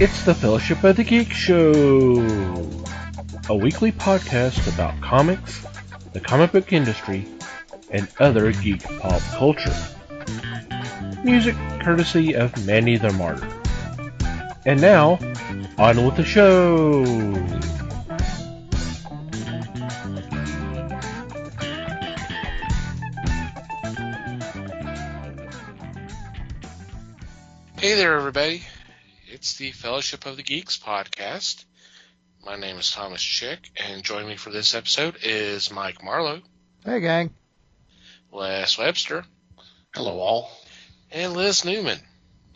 It's the Fellowship of the Geek Show, a weekly podcast about comics, the comic book industry, and other geek pop culture. Music courtesy of Manny the Martyr. And now, on with the show! Hey there, everybody. It's the Fellowship of the Geeks podcast. My name is Thomas Chick, and joining me for this episode is Mike Marlowe. Hey, gang. Les Webster. Hello, all. And Liz Newman.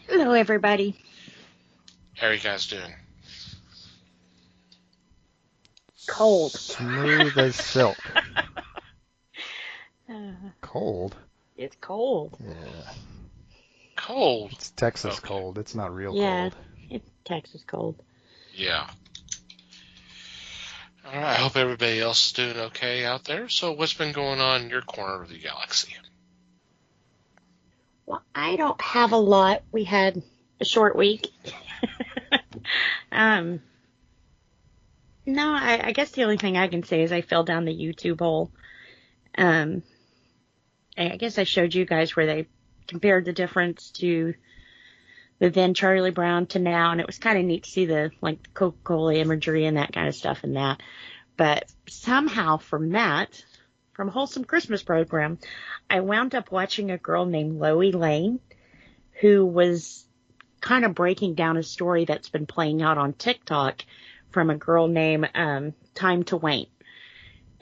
Hello, everybody. How are you guys doing? Cold. Smooth as silk. Cold? It's cold. Yeah. Cold? It's Texas Okay. cold. It's not real Yeah, cold. it's Texas cold. Yeah. All right, I hope everybody else is doing okay out there. So what's been going on in your corner of the galaxy? Well, I don't have a lot. We had a short week. No, I guess the only thing I can say is I fell down the YouTube hole. I guess I showed you guys where they compared the difference to the then Charlie Brown to now, and it was kind of neat to see the Coca-Cola imagery and that kind of stuff in that. But somehow from Wholesome Christmas Program, I wound up watching a girl named Lois Lane, who was kind of breaking down a story that's been playing out on TikTok from a girl named Time to Wait.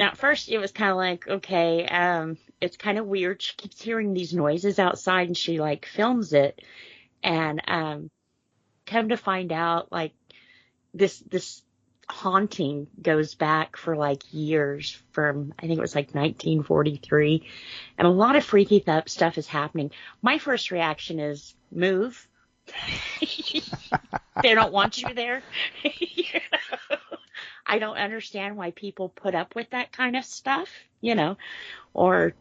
Now, at first, it was kind of like, okay, it's kind of weird. She keeps hearing these noises outside, and she, films it. And come to find out, this haunting goes back for, years from, I think it was, 1943. And a lot of freaky stuff is happening. My first reaction is, move. They don't want you there. I don't understand why people put up with that kind of stuff, or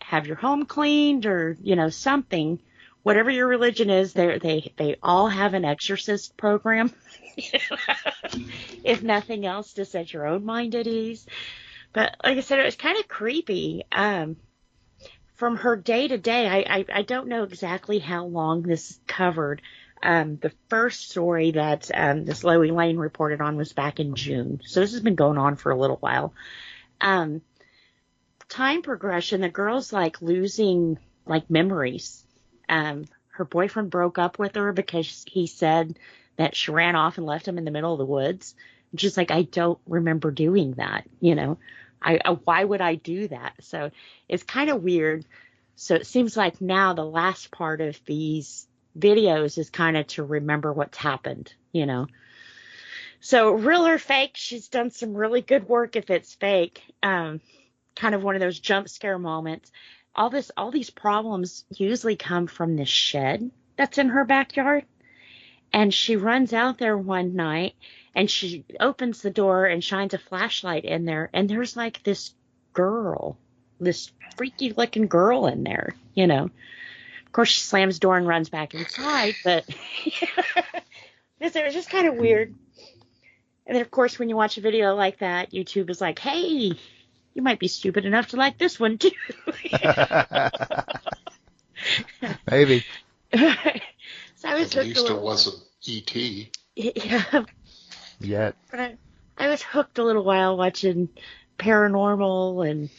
have your home cleaned or, something. Whatever your religion is, they all have an exorcist program, if nothing else, to set your own mind at ease. But like I said, it was kind of creepy. From her day to day, I don't know exactly how long this covered. The first story that this Lois Lane reported on was back in June. So this has been going on for a little while. Time progression, the girl's losing memories. Her boyfriend broke up with her because he said that she ran off and left him in the middle of the woods. And she's like, I don't remember doing that. Why would I do that? So it's kind of weird. So it seems like now the last part of these videos is kind of to remember what's happened, So real or fake, she's done some really good work if it's fake. Kind of one of those jump scare moments. All these problems usually come from this shed that's in her backyard. And she runs out there one night and she opens the door and shines a flashlight in there. And there's this girl, this freaky looking girl in there, Of course, she slams the door and runs back inside, but it was just kind of weird. And then, of course, when you watch a video like that, YouTube is like, hey, you might be stupid enough to like this one, too. Maybe. So I was At least it wasn't E.T. Yeah. Yet. But I was hooked a little while watching paranormal, and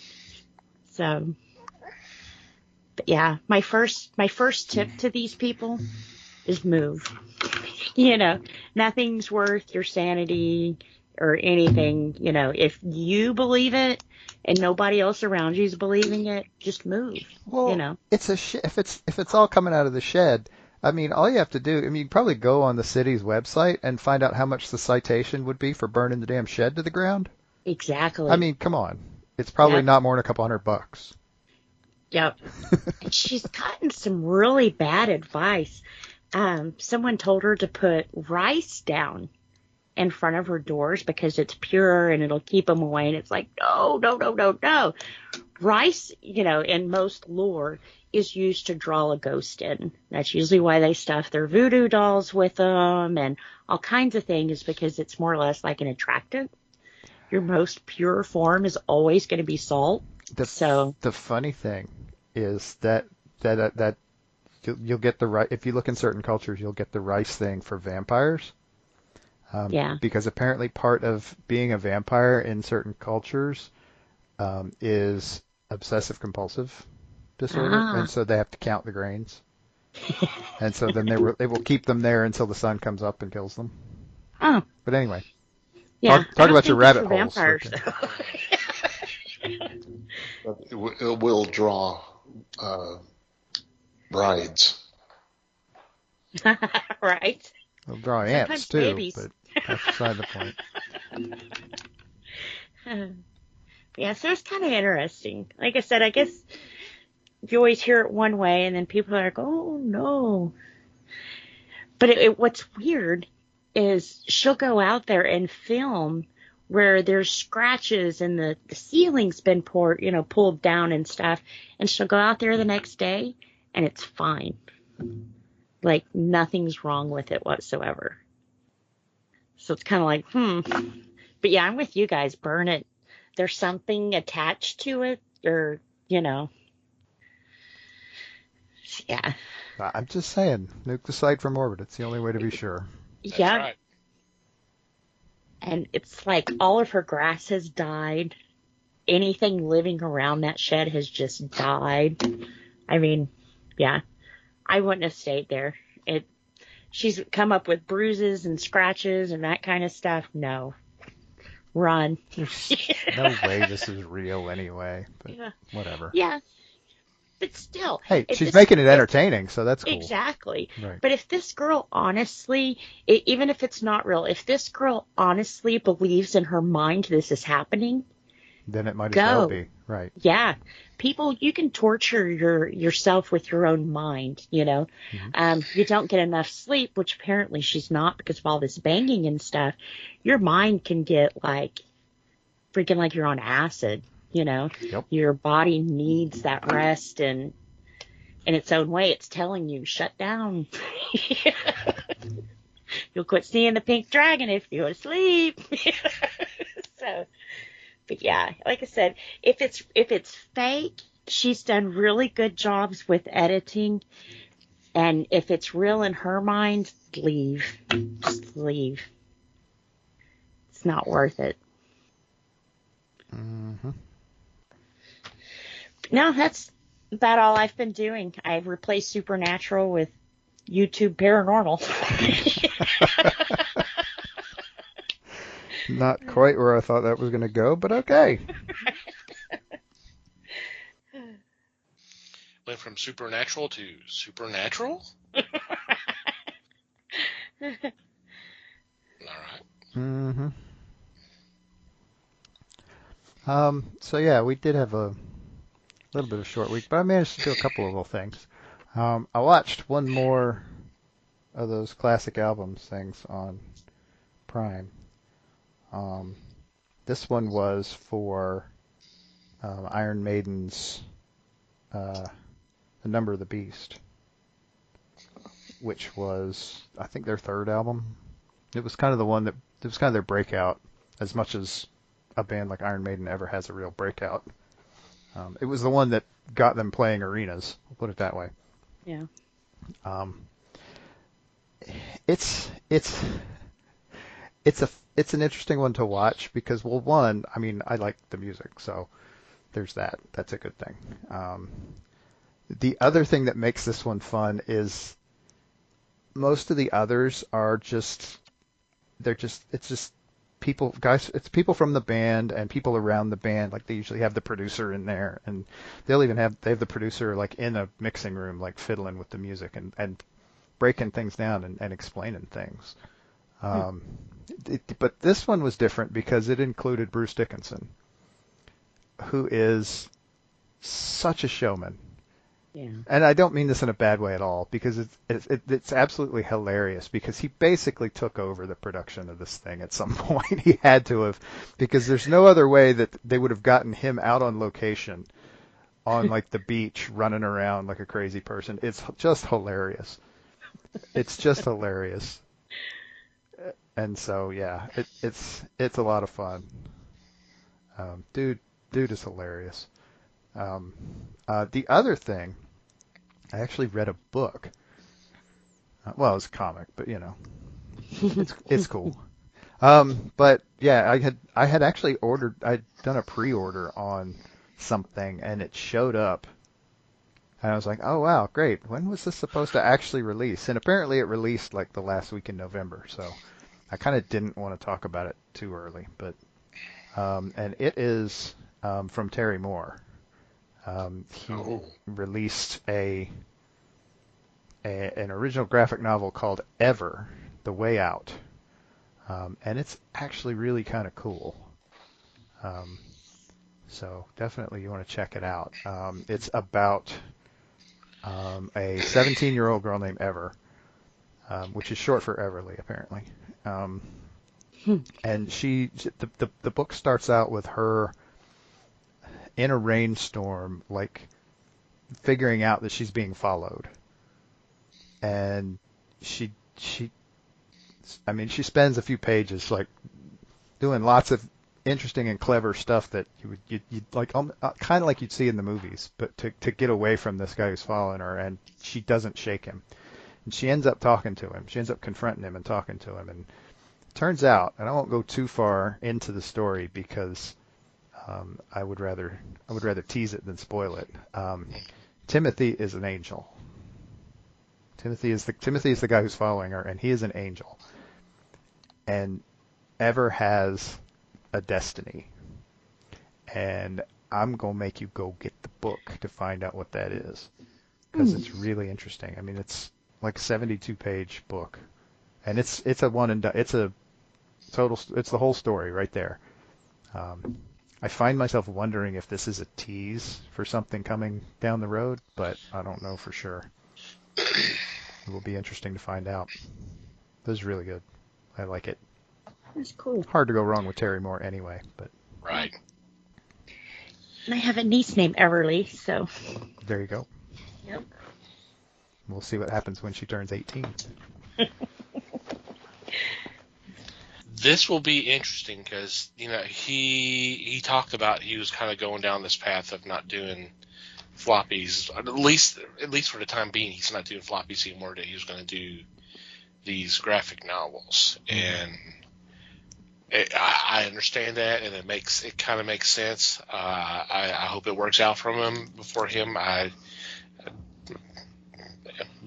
so... But yeah, my first tip to these people is move. Nothing's worth your sanity or anything. If you believe it and nobody else around you is believing it, just move. Well, it's if it's all coming out of the shed. I mean, all you have to do. You can probably go on the city's website and find out how much the citation would be for burning the damn shed to the ground. Exactly. I mean, come on. It's probably not more than $200. Yep. And she's gotten some really bad advice. Someone told her to put rice down in front of her doors because it's pure and it'll keep them away. And it's like, no. Rice, in most lore is used to draw a ghost in. That's usually why they stuff their voodoo dolls with them and all kinds of things because it's more or less like an attractant. Your most pure form is always going to be salt. The funny thing is that you'll get the right, if you look in certain cultures, you'll get the rice thing for vampires. Yeah. Because apparently part of being a vampire in certain cultures is obsessive compulsive disorder, and so they have to count the grains, and so then they will keep them there until the sun comes up and kills them. Oh. But anyway, Yeah. talk about your rabbit holes. Vampires. It will draw brides. Right. They'll draw Sometimes ants too, babies. but that's beside the point. Yeah, so it's kind of interesting. Like I said, I guess you always hear it one way, and then people are like, "Oh no!" But what's weird is she'll go out there and film where there's scratches and the ceiling's been pulled down and stuff, and she'll go out there the next day and it's fine, like nothing's wrong with it whatsoever. So it's kind of like, But yeah, I'm with you guys. Burn it. There's something attached to it, or yeah. I'm just saying, nuke the site from orbit. It's the only way to be sure. That's Yeah. right. And it's like all of her grass has died. Anything living around that shed has just died. I mean, yeah, I wouldn't have stayed there. She's come up with bruises and scratches and that kind of stuff. No. Run. No way this is real anyway, but Yeah. whatever. Yeah. But still. Hey, she's making it entertaining, so that's cool. Exactly. Right. But if this girl honestly, even if it's not real, if this girl honestly believes in her mind this is happening, then it might as well go. be. Right. Yeah. People, you can torture yourself with your own mind, Mm-hmm. You don't get enough sleep, which apparently she's not because of all this banging and stuff. Your mind can get like freaking like you're on acid, Yep. Your body needs that rest, and in its own way, it's telling you, shut down. You'll quit seeing the pink dragon if you go to sleep. So, but yeah, like I said, if it's fake, she's done really good jobs with editing. And if it's real in her mind, leave. Just leave. It's not worth it. Mm-hmm. No, that's about all I've been doing. I've replaced Supernatural with YouTube Paranormal. Not quite where I thought that was going to go, but okay. Went from supernatural to supernatural? All right. Mm-hmm. So yeah, we did have a little bit of a short week, but I managed to do a couple of little things. I watched one more of those classic albums things on Prime. This one was for Iron Maiden's The Number of the Beast, which was, I think, their third album. It was kind of it was kind of their breakout, as much as a band like Iron Maiden ever has a real breakout. It was the one that got them playing arenas, we'll put it that way. Yeah. It's an interesting one to watch because, well, one, I mean, I like the music, so there's that. That's a good thing. The other thing that makes this one fun is most of the others are it's just people, guys, it's people from the band and people around the band. Like, they usually have the producer in there, and they have the producer like in a mixing room, like fiddling with the music and breaking things down and explaining things. But this one was different because it included Bruce Dickinson, who is such a showman. Yeah. And I don't mean this in a bad way at all, because it's absolutely hilarious, because he basically took over the production of this thing at some point. He had to have, because there's no other way that they would have gotten him out on location on like the beach running around like a crazy person. It's just hilarious. It's just hilarious. And so yeah, it's a lot of fun. Dude is hilarious. The other thing, I actually read a book. Well, it's a comic, but it's cool. But yeah, I had actually I'd done a pre-order on something, and it showed up, and I was like, oh wow, great. When was this supposed to actually release? And apparently it released like the last week in November, so I kind of didn't want to talk about it too early, but and it is from Terry Moore. He Oh, released an original graphic novel called Ever: The Way Out, and it's actually really kind of cool. So definitely you want to check it out. It's about a 17-year-old girl named Ever, which is short for Everly apparently. And the book starts out with her in a rainstorm, like figuring out that she's being followed, and she she spends a few pages like doing lots of interesting and clever stuff that you'd like kind of like you'd see in the movies, but to get away from this guy who's following her, and she doesn't shake him, and she ends up talking to him. She ends up confronting him and talking to him, and it turns out, and I won't go too far into the story because I would rather tease it than spoil it. Timothy is an angel. Timothy is the guy who's following her, and he is an angel. And Ever has a destiny, and I'm gonna make you go get the book to find out what that is, because it's really interesting. I mean, it's like a 72-page book, and it's a one and done. It's a total. It's the whole story right there. I find myself wondering if this is a tease for something coming down the road, but I don't know for sure. It will be interesting to find out. This is really good. I like it. That's cool. Hard to go wrong with Terry Moore anyway, but Right. And I have a niece named Everly, so. there you go. Yep. We'll see what happens when she turns 18. This will be interesting because he talked about he was kind of going down this path of not doing floppies, at least for the time being. He's not doing floppies anymore. That he was going to do these graphic novels, and I understand that, and it kind of makes sense. I hope it works out for him.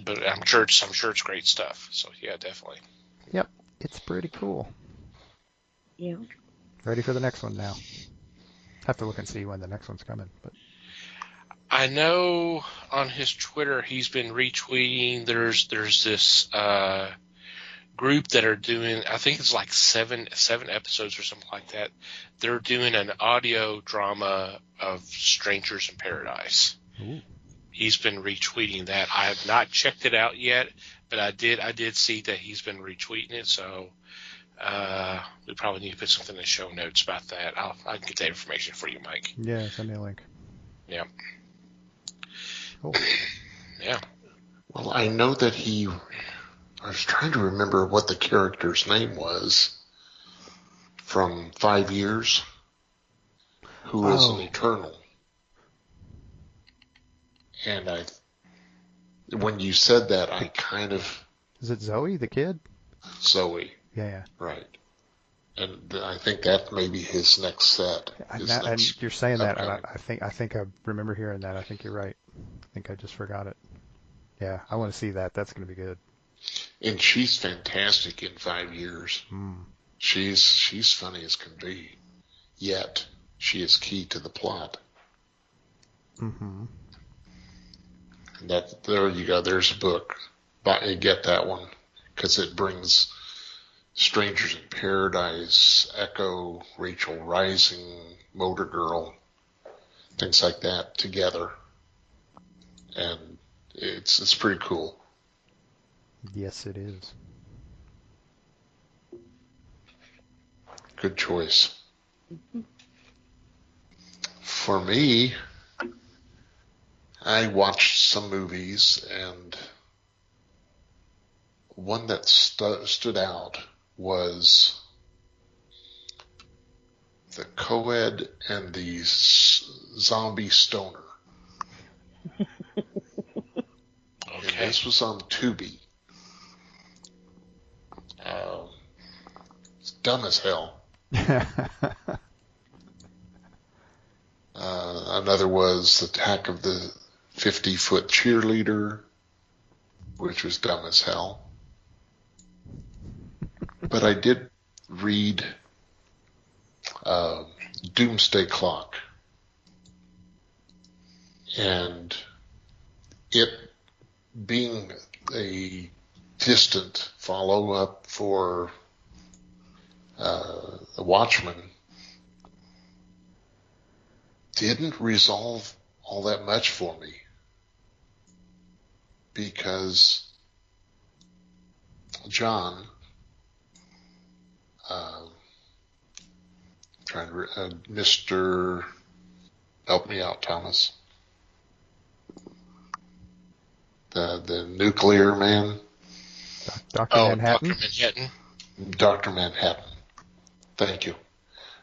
But I'm sure it's great stuff. So yeah, definitely. Yep, it's pretty cool. Yeah. Ready for the next one now. Have to look and see when the next one's coming. But I know on his Twitter he's been retweeting. There's this group that are doing, I think it's like seven episodes or something like that. They're doing an audio drama of Strangers in Paradise. ooh. He's been retweeting that. I have not checked it out yet, but I did see that he's been retweeting it. So we probably need to put something in the show notes about that. I can get that information for you, Mike. Yeah, send me a link. Yeah. Cool. Yeah. well, I know that I was trying to remember what the character's name was from 5 Years, who is an Eternal. And when you said that, I kind of, Is it Zoe, the kid? Zoe, Yeah. right. And I think that may be his next set. And you're saying that, and upcoming. I think I remember hearing that. I think you're right. I think I just forgot it. Yeah, I want to see that. That's going to be good. And she's fantastic in 5 Years. Mm. She's funny as can be. Yet, she is key to the plot. Mm-hmm. And there you go. There's a book. Get that one, because it brings Strangers in Paradise, Echo, Rachel Rising, Motor Girl, things like that together, and it's pretty cool. Yes, it is. Good choice. For me, I watched some movies, and one that stood out was the co-ed and the zombie stoner. And Okay. this was on Tubi. It's dumb as hell. Another was Attack of the 50-Foot Cheerleader, which was dumb as hell. But I did read Doomsday Clock. And it being a distant follow-up for The Watchmen didn't resolve all that much for me, because John, Mr. Help me out, Thomas. The nuclear man. Dr. Manhattan. Dr. Manhattan. Dr. Manhattan. Thank you.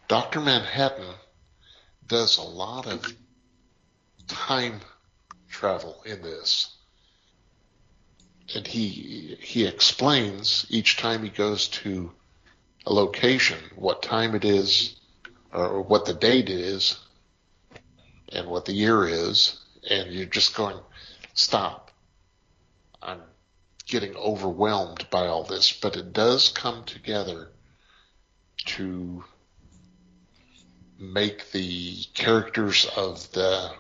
Dr. Manhattan does a lot of time travel in this. And he explains each time he goes to a location what time it is, or what the date is, and what the year is, and you're just going, stop. I'm getting overwhelmed by all this, but it does come together to make the characters of the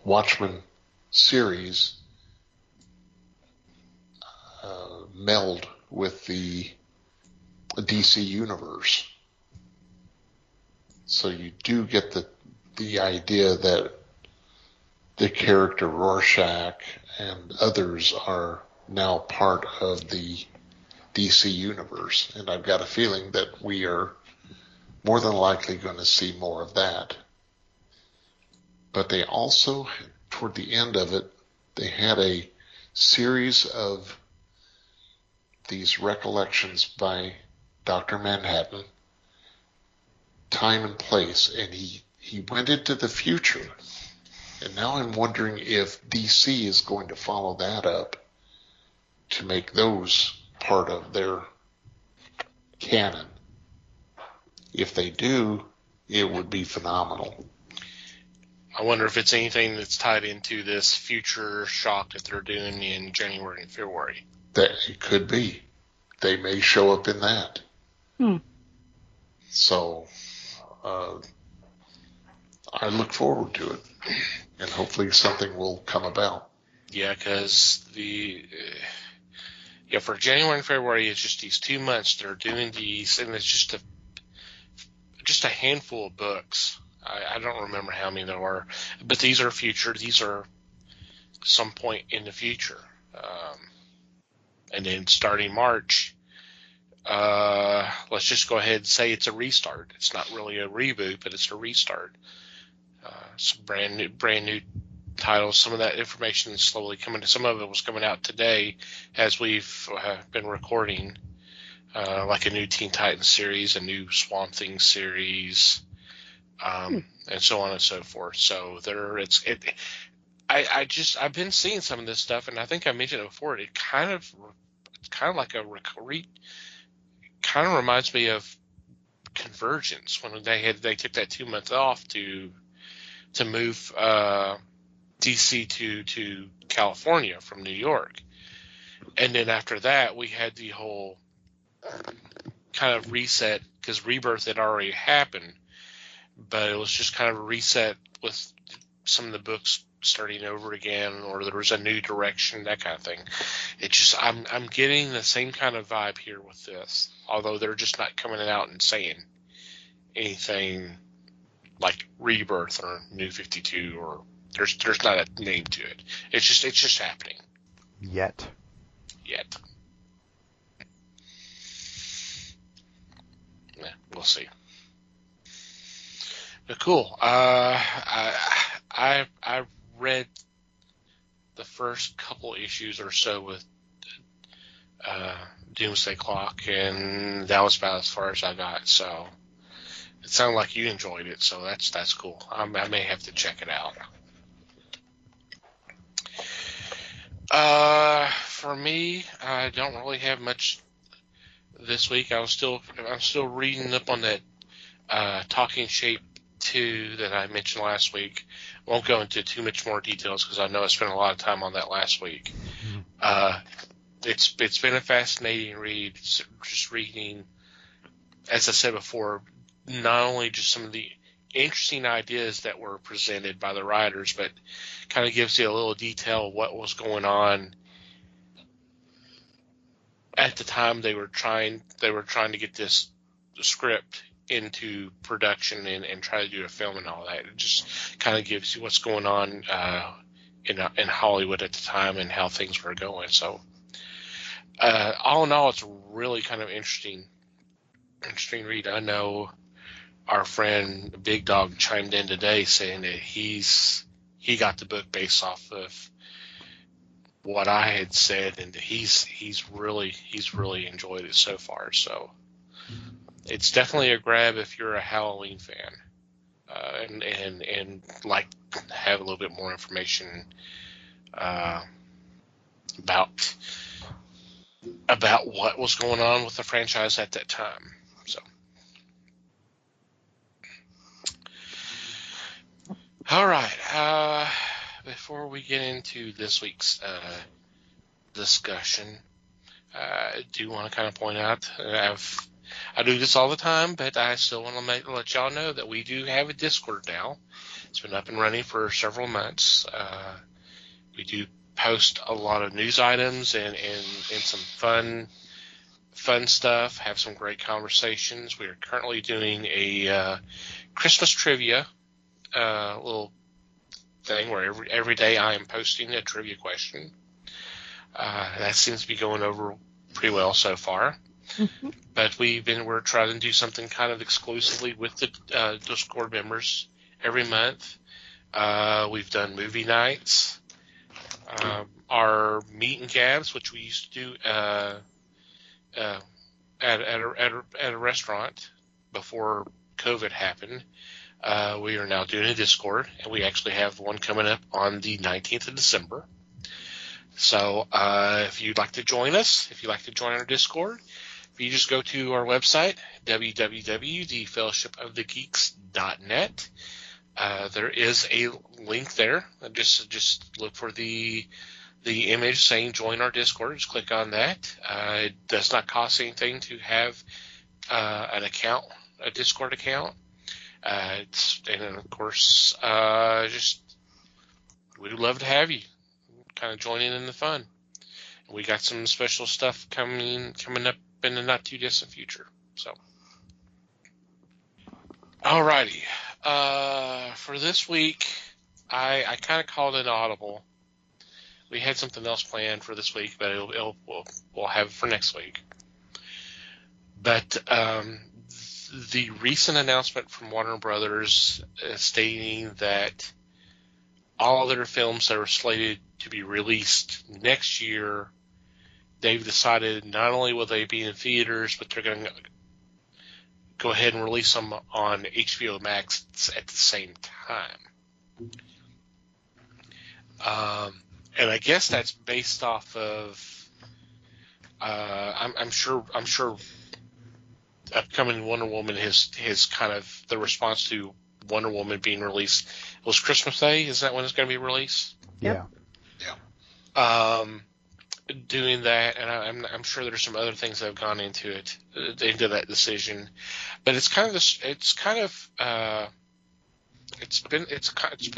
Watchmen series meld with the DC universe. So you do get the idea that the character Rorschach and others are now part of the DC universe. And I've got a feeling that we are more than likely going to see more of that. But they also, toward the end of it, they had a series of these recollections by Dr. Manhattan, time and place, and he went into the future. And now I'm wondering if DC is going to follow that up to make those part of their canon. If they do, it would be phenomenal. I wonder if it's anything that's tied into this future shock that they're doing in January and February. That it could be. They may show up in that. So, I look forward to it, and hopefully something will come about. Yeah, because for January and February, it's just these 2 months they're doing these, and it's just a handful of books. I don't remember how many there were, but these are future. These are some point in the future. And then starting March, let's just go ahead and say it's a restart. It's not really a reboot, but it's a restart. Some brand new titles. Some of that information is slowly coming. Some of it was coming out today as we've been recording, like a new Teen Titans series, a new Swamp Thing series, and so on and so forth. So I've been seeing some of this stuff, and I think I mentioned it before. It's kind of like kind of reminds me of Convergence when they took that 2 months off to move DC to California from New York, and then after that we had the whole kind of reset because Rebirth had already happened, but it was just kind of a reset with some of the books starting over again, or there was a new direction, that kind of thing. It just I'm getting the same kind of vibe here with this, although they're just not coming out and saying anything like Rebirth or New 52, or there's not a name to it. It's just happening. Yet. Yeah, we'll see. But cool. I read the first couple issues or so with Doomsday Clock, and that was about as far as I got. So it sounded like you enjoyed it, so that's cool. I may have to check it out. For me, I don't really have much this week. I'm still reading up on that Talking Shape 2 that I mentioned last week. Won't go into too much more details because I know I spent a lot of time on that last week. It's been a fascinating read, just reading, as I said before, not only just some of the interesting ideas that were presented by the writers, but kind of gives you a little detail of what was going on at the time they were trying to get this script into production and try to do a film and all that. It just kind of gives you what's going on in Hollywood at the time and how things were going. So all in all, it's a really kind of interesting read. I know our friend Big Dog chimed in today saying that he got the book based off of what I had said, and he's really enjoyed it so far. So it's definitely a grab if you're a Halloween fan and like to have a little bit more information about what was going on with the franchise at that time. So. All right. Before we get into this week's discussion, I do want to kind of point out I do this all the time, but I still want to let y'all know that we do have a Discord now. It's been up and running for several months. We do post a lot of news items and some fun stuff. Have some great conversations. We are currently doing a Christmas trivia little thing where every day I am posting a trivia question. That seems to be going over pretty well so far. Mm-hmm. But we're trying to do something kind of exclusively with the Discord members every month. We've done movie nights. Our meet and gabs, which we used to do at a restaurant before COVID happened. We are now doing a Discord, and we actually have one coming up on the 19th of December. So if you'd like to join us, if you'd like to join our Discord, if you just go to our website, www.thefellowshipofthegeeks.net, there is a link there. Just look for the image saying join our Discord. Just click on that. It does not cost anything to have an account, a Discord account. And of course, we'd love to have you kind of joining in the fun. We got some special stuff coming up in the not too distant future. So, alrighty. For this week, I kind of called it audible. We had something else planned for this week, but we'll have it for next week. But the recent announcement from Warner Brothers stating that all of their films that are slated to be released next year, they've decided not only will they be in theaters, but they're going to go ahead and release them on HBO Max at the same time. And I guess that's based off of I'm sure upcoming Wonder Woman his kind of the response to Wonder Woman being released. It was Christmas Day. Is that when it's going to be released? Yeah. Doing that, and I'm sure there's some other things that have gone into it, into that decision, but it's been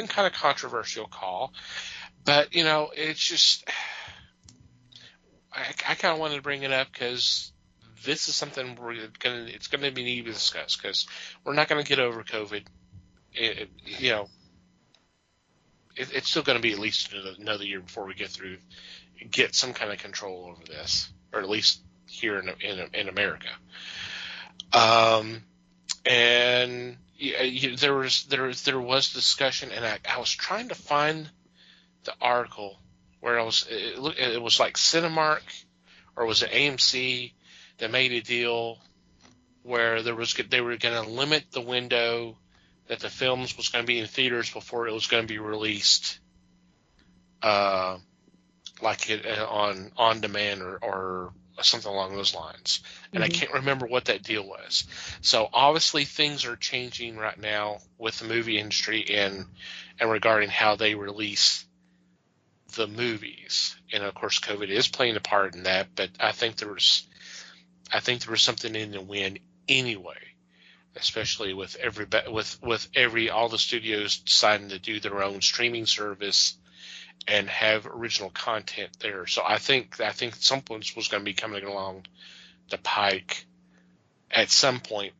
kind of controversial call, but it's just I kind of wanted to bring it up because this is something it's going to be needed to discuss because we're not going to get over COVID. It's still going to be at least another year before we get some kind of control over this, or at least here in America. And there was discussion, and I was trying to find the article where it was like Cinemark or was it AMC that made a deal where they were going to limit the window that the films was going to be in theaters before it was going to be released, on demand or something along those lines. And I can't remember what that deal was. So obviously things are changing right now with the movie industry and regarding how they release the movies. And of course COVID is playing a part in that, but I think there was something in the wind anyway, especially with all the studios deciding to do their own streaming service and have original content there. So I think something was going to be coming along the pike at some point.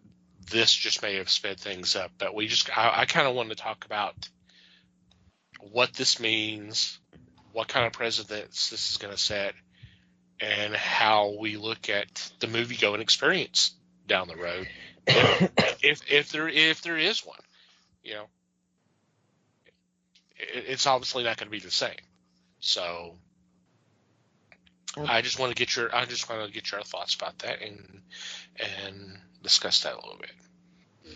This just may have sped things up, but I kind of wanted to talk about what this means, what kind of precedents this is going to set, and how we look at the movie-going experience down the road, if there is one. It's obviously not going to be the same. So I just want to get your thoughts about that and discuss that a little bit.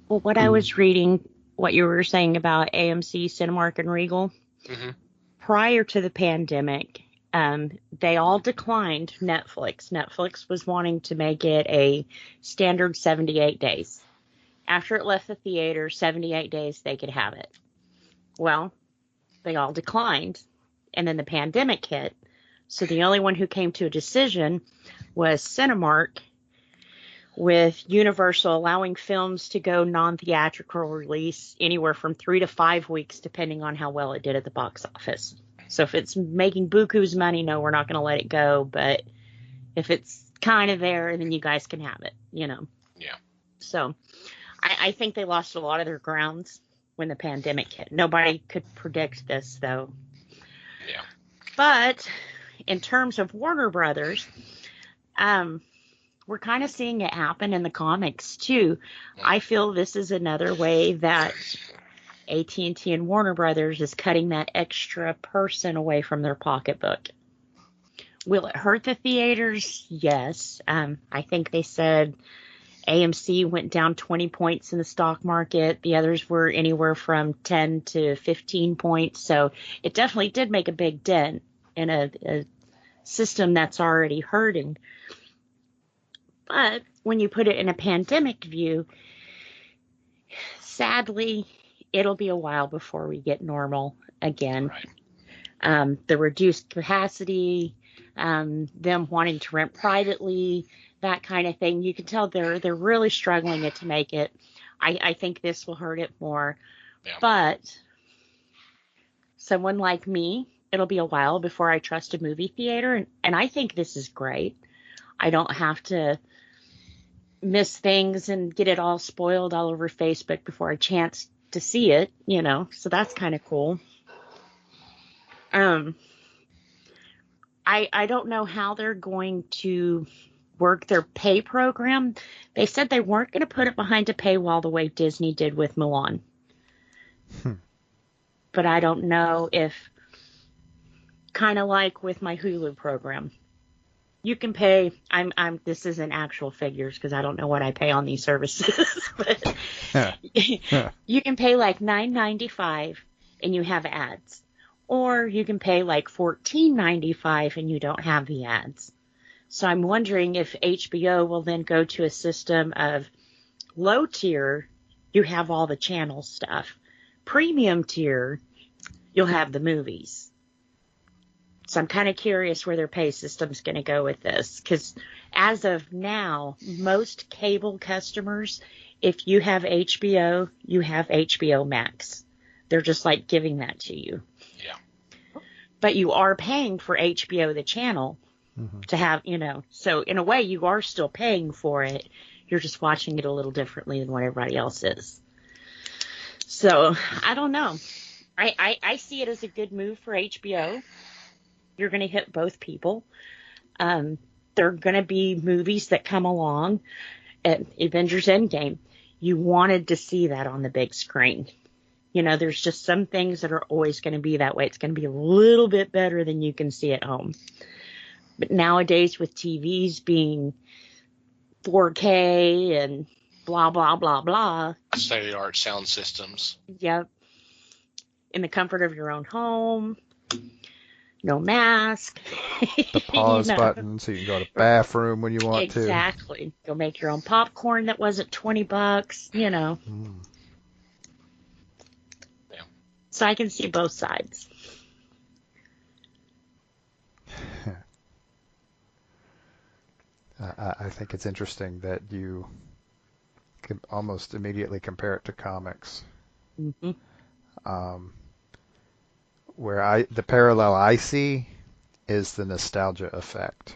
Well, what I was reading, what you were saying about AMC, Cinemark, and Regal, prior to the pandemic, they all declined Netflix. Netflix was wanting to make it a standard 78 days. After it left the theater, 78 days, they could have it. Well, they all declined, and then the pandemic hit. So the only one who came to a decision was Cinemark, with Universal allowing films to go non-theatrical release anywhere from 3 to 5 weeks, depending on how well it did at the box office. So if it's making buku's money, no, we're not going to let it go. But if it's kind of there, then you guys can have it, Yeah. So I think they lost a lot of their grounds when the pandemic hit. Nobody could predict this, though. Yeah. But in terms of Warner Brothers, we're kind of seeing it happen in the comics, too. I feel this is another way that AT&T and Warner Brothers is cutting that extra person away from their pocketbook. Will it hurt the theaters? Yes. I think they said AMC went down 20 points in the stock market. The others were anywhere from 10 to 15 points. So it definitely did make a big dent in a system that's already hurting. But when you put it in a pandemic view, sadly, it'll be a while before we get normal again. Right. The reduced capacity, them wanting to rent privately, that kind of thing. You can tell they're really struggling to make it. I think this will hurt it more. Yeah. But someone like me, it'll be a while before I trust a movie theater. And I think this is great. I don't have to miss things and get it all spoiled all over Facebook before I chance to see it, so that's kind of cool. I don't know how they're going to work their pay program. They said they weren't going to put it behind a paywall the way Disney did with Mulan. But I don't know if, kind of like with my Hulu program, you can pay, this isn't actual figures because I don't know what I pay on these services, but you can pay like $9.95 and you have ads. Or you can pay like $14.95 and you don't have the ads. So I'm wondering if HBO will then go to a system of low tier, you have all the channel stuff. Premium tier, you'll have the movies. So I'm kind of curious where their pay system's going to go with this. Because as of now, most cable customers, if you have HBO, you have HBO Max. They're just like giving that to you. Yeah. But you are paying for HBO, the channel, to have, So in a way, you are still paying for it. You're just watching it a little differently than what everybody else is. So I don't know. I see it as a good move for HBO. You're going to hit both people. There are going to be movies that come along at Avengers Endgame. You wanted to see that on the big screen. There's just some things that are always going to be that way. It's going to be a little bit better than you can see at home. But nowadays with TVs being 4K and blah, blah, blah, blah. State-of-the-art sound systems. Yep. In the comfort of your own home. No mask. The pause button so you can go to the bathroom when you want Exactly. Go make your own popcorn that wasn't $20, you know. Mm. Yeah. So I can see both sides. I think it's interesting that you can almost immediately compare it to comics. Mm-hmm. Where the parallel I see is the nostalgia effect.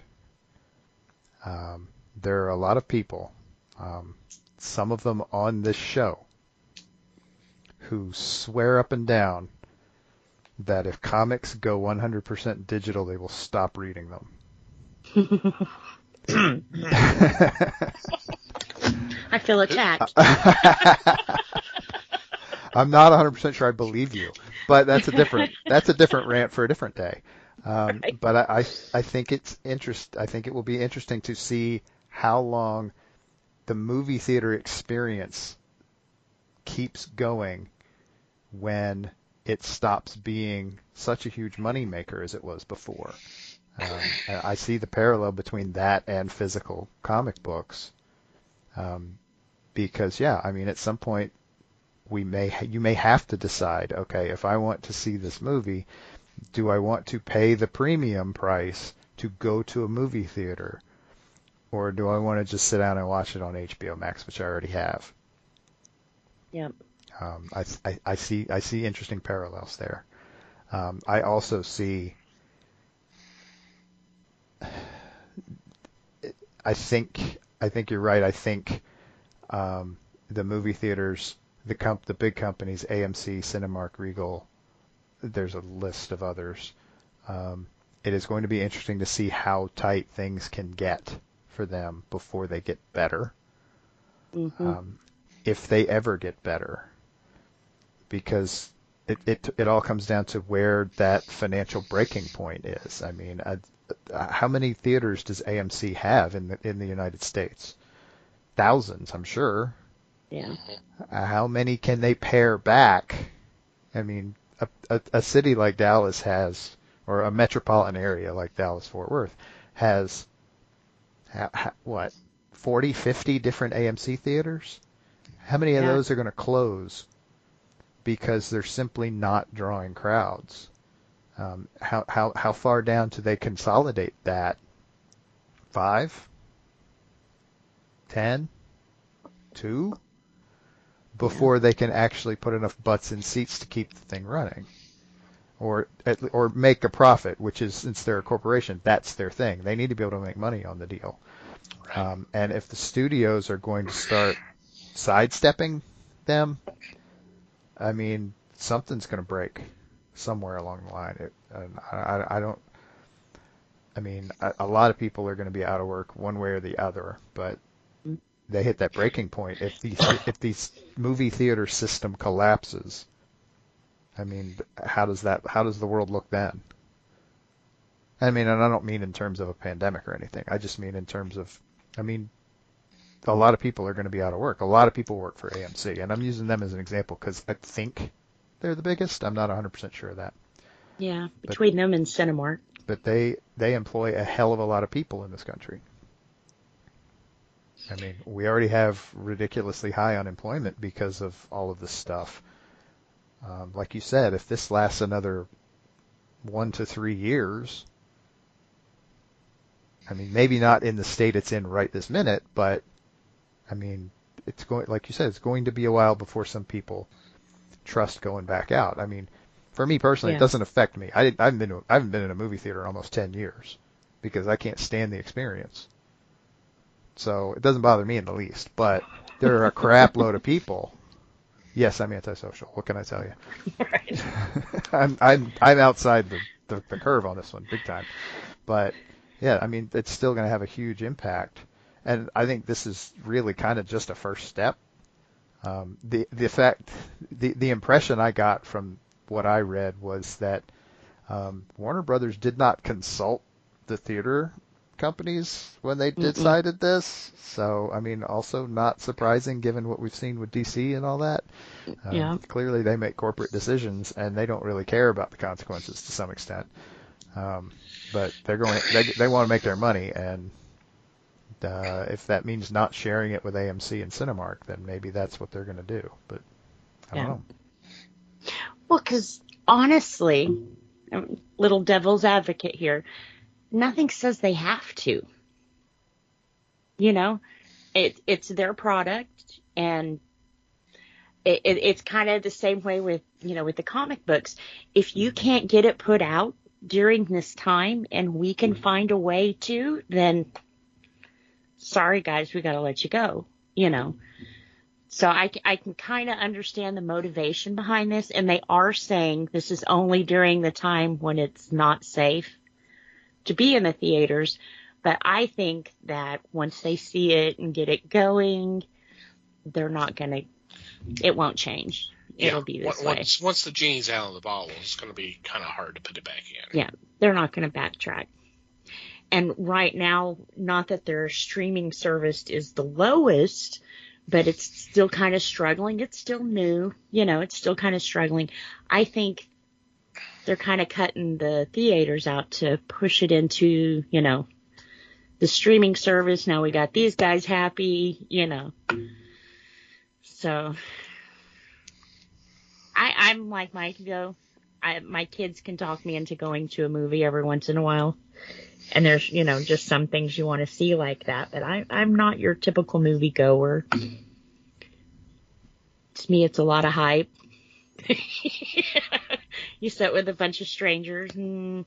There are a lot of people, some of them on this show, who swear up and down that if comics go 100% digital, they will stop reading them. I feel attacked. I'm not 100% sure I believe you, but that's a different rant for a different day. Right. But I think it's I think it will be interesting to see how long the movie theater experience keeps going when it stops being such a huge moneymaker as it was before. I see the parallel between that and physical comic books, because I mean, at some point you may have to decide, okay, if I want to see this movie, do I want to pay the premium price to go to a movie theater, or do I want to just sit down and watch it on HBO Max, which I already have? Yep. I see interesting parallels there. I also see. I think you're right. I think the movie theaters, the big companies, AMC, Cinemark, Regal, there's a list of others. It is going to be interesting to see how tight things can get for them before they get better, if they ever get better, because it all comes down to where that financial breaking point is. I mean, how many theaters does AMC have in the United States? Thousands, I'm sure. Yeah. How many can they pare back? I mean, a city like Dallas has, or a metropolitan area like Dallas-Fort Worth has, what, 40, 50 different AMC theaters? How many of those are going to close because they're simply not drawing crowds? How far down do they consolidate that? 5? 10? 2? Before they can actually put enough butts in seats to keep the thing running, or make a profit, which is, since they're a corporation, that's their thing. They need to be able to make money on the deal. Right. And if the studios are going to start sidestepping them, I mean, something's going to break somewhere along the line. I mean, a lot of people are going to be out of work one way or the other, but they hit that breaking point. If these movie theater system collapses, I mean, how does the world look then? I mean, and I don't mean in terms of a pandemic or anything. I just mean in terms of, I mean, a lot of people are going to be out of work. A lot of people work for AMC, and I'm using them as an example because I think they're the biggest. I'm not 100% sure of that. Yeah, between them and Cinemark. But they employ a hell of a lot of people in this country. I mean, we already have ridiculously high unemployment because of all of this stuff. Like you said, if this lasts another 1 to 3 years, I mean, maybe not in the state it's in right this minute, but I mean, it's going, like you said, it's going to be a while before some people trust going back out. I mean, for me personally, It doesn't affect me. I haven't been in a movie theater in almost 10 years because I can't stand the experience. So it doesn't bother me in the least, but there are a crap load of people. Yes, I'm antisocial. What can I tell you? Right. I'm outside the curve on this one, big time. But yeah, I mean, it's still going to have a huge impact, and I think this is really kind of just a first step. The impression I got from what I read was that Warner Brothers did not consult the theater companies when they decided this. So, I mean, also not surprising given what we've seen with DC and all that. Yeah. Clearly, they make corporate decisions and they don't really care about the consequences to some extent. But they want to make their money, and if that means not sharing it with AMC and Cinemark, then maybe that's what they're going to do. But I don't know. Well, because honestly, little devil's advocate here, nothing says they have to. You know, it's their product, and it's kind of the same way with, with the comic books. If you can't get it put out during this time and we can find a way to, then sorry guys, we got to let you go, So I can kind of understand the motivation behind this, and they are saying this is only during the time when it's not safe to be in the theaters. But I think that once they see it and get it going, they're not going to, it won't change. It'll be this way. Once the genie's out of the bottle, it's going to be kind of hard to put it back in. Yeah, they're not going to backtrack. And right now, not that their streaming service is the lowest, but it's still kind of struggling. It's still new. It's still kind of struggling. I think they're kind of cutting the theaters out to push it into, the streaming service. Now we got these guys happy, So I'm like Mike, though. My kids can talk me into going to a movie every once in a while. And there's, just some things you want to see like that. But I'm not your typical movie goer. To me, it's a lot of hype. You sit with a bunch of strangers. And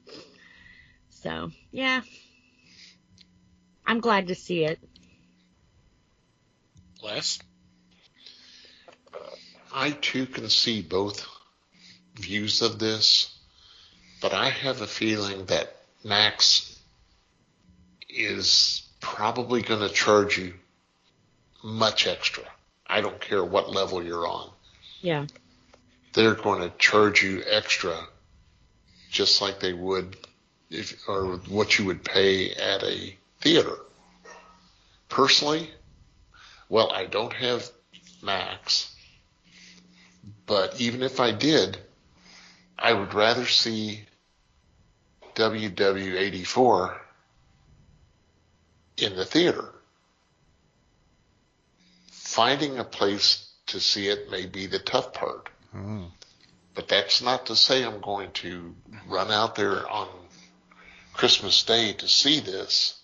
so, yeah. I'm glad to see it. Les? I too can see both views of this, but I have a feeling that Max is probably going to charge you much extra. I don't care what level you're on. Yeah. They're going to charge you extra, just like they would or what you would pay at a theater. Personally, well, I don't have Max, but even if I did, I would rather see WW84 in the theater. Finding a place to see it may be the tough part. But that's not to say I'm going to run out there on Christmas Day to see this.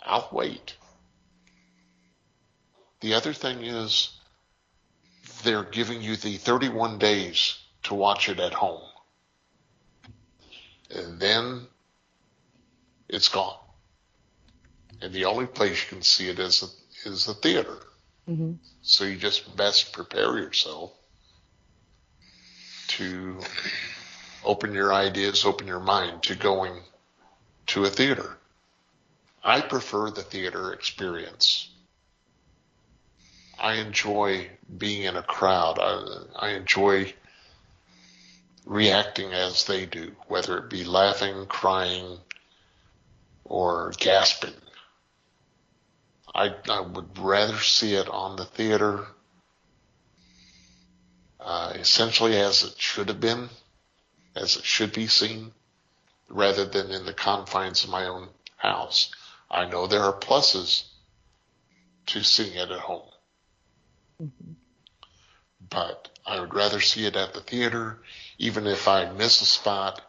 I'll wait. The other thing is they're giving you the 31 days to watch it at home. And then it's gone. And the only place you can see it is the theater. Mm-hmm. So you just best prepare yourself to open your ideas, open your mind to going to a theater. I prefer the theater experience. I enjoy being in a crowd. I enjoy reacting as they do, whether it be laughing, crying, or gasping. I would rather see it on the theater, essentially as it should have been, as it should be seen, rather than in the confines of my own house. I know there are pluses to seeing it at home. Mm-hmm. But I would rather see it at the theater. Even if I miss a spot,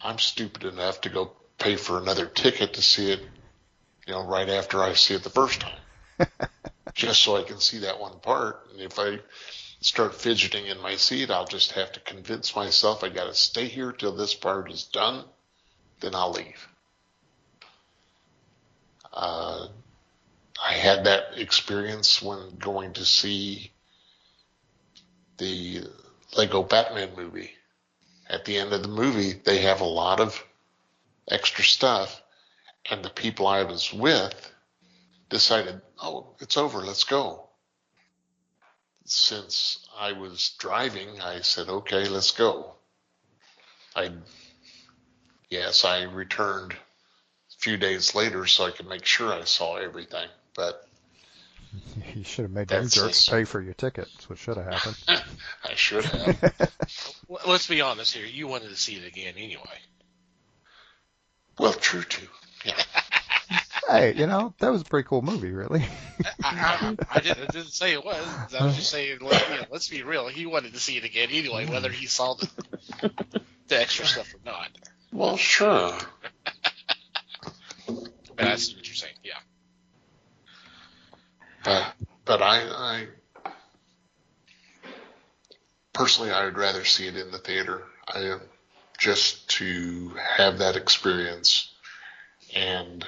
I'm stupid enough to go pay for another ticket to see it, right after I see it the first time. Just so I can see that one part. And if I start fidgeting in my seat, I'll just have to convince myself I got to stay here till this part is done. Then I'll leave. I had that experience when going to see the Lego Batman movie. At the end of the movie, they have a lot of extra stuff, and the people I was with decided, oh, it's over, let's go. Since I was driving, I said, okay, let's go. I yes, I returned a few days later so I could make sure I saw everything. But You should have made them jerks pay for your ticket. That's what should have happened. I should have. Let's be honest here. You wanted to see it again anyway. Well, true too. Yeah. Hey, that was a pretty cool movie, really. I didn't say it was. I was just saying, let's be real. He wanted to see it again anyway, whether he saw the extra stuff or not. Well, sure. But I see what you're saying, yeah. But I personally, I would rather see it in the theater. Just to have that experience. And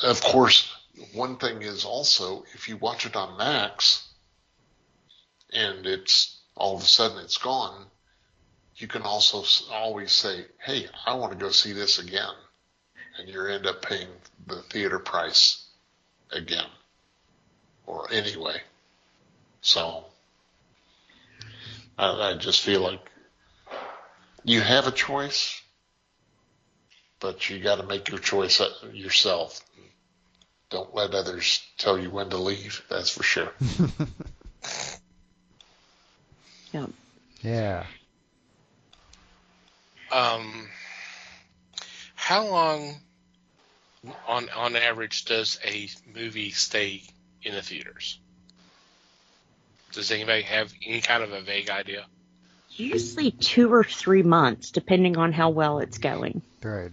of course, one thing is also, if you watch it on Max and it's all of a sudden it's gone, you can also always say, hey, I want to go see this again. And you end up paying the theater price again. Or anyway. So I just feel like you have a choice, but you got to make your choice yourself. Don't let others tell you when to leave. That's for sure. Yeah. Yeah. How long, on average, does a movie stay in the theaters? Does anybody have any kind of a vague idea? Usually 2 or 3 months, depending on how well it's going. Right.